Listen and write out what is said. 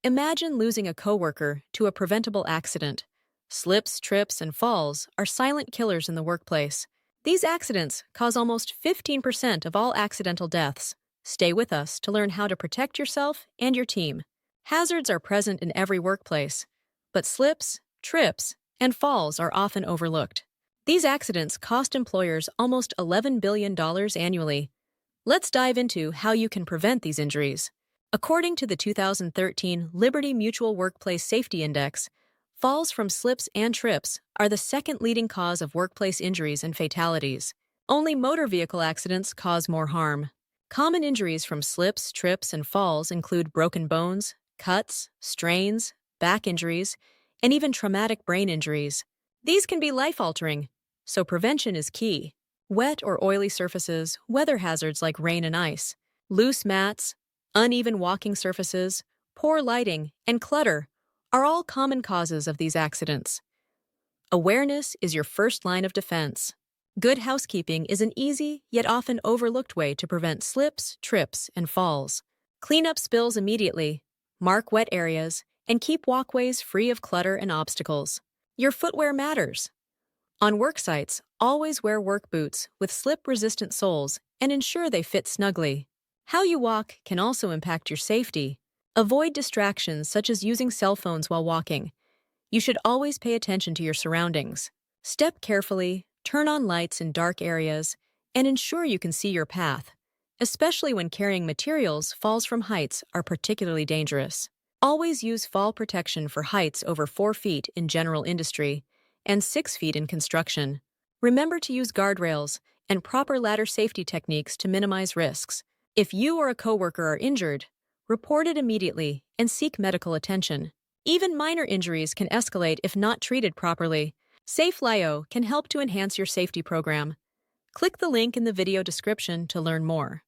Imagine losing a coworker to a preventable accident. Slips, trips, and falls are silent killers in the workplace. These accidents cause almost 15% of all accidental deaths. Stay with us to learn how to protect yourself and your team. Hazards are present in every workplace, but slips, trips, and falls are often overlooked. These accidents cost employers almost $11 billion annually. Let's dive into how you can prevent these injuries. According to the 2013 Liberty Mutual Workplace Safety Index, falls from slips and trips are the second leading cause of workplace injuries and fatalities. Only motor vehicle accidents cause more harm. Common injuries from slips, trips, and falls include broken bones, cuts, strains, back injuries, and even traumatic brain injuries. These can be life-altering, so prevention is key. Wet or oily surfaces, weather hazards like rain and ice, loose mats, uneven walking surfaces, poor lighting, and clutter are all common causes of these accidents. Awareness is your first line of defense. Good housekeeping is an easy, yet often overlooked way to prevent slips, trips, and falls. Clean up spills immediately, mark wet areas, and keep walkways free of clutter and obstacles. Your footwear matters. On work sites, always wear work boots with slip-resistant soles and ensure they fit snugly. How you walk can also impact your safety. Avoid distractions such as using cell phones while walking. You should always pay attention to your surroundings. Step carefully, turn on lights in dark areas, and ensure you can see your path. Especially when carrying materials, falls from heights are particularly dangerous. Always use fall protection for heights over 4 feet in general industry and 6 feet in construction. Remember to use guardrails and proper ladder safety techniques to minimize risks. If you or a coworker are injured, report it immediately and seek medical attention. Even minor injuries can escalate if not treated properly. SafeLIO can help to enhance your safety program. Click the link in the video description to learn more.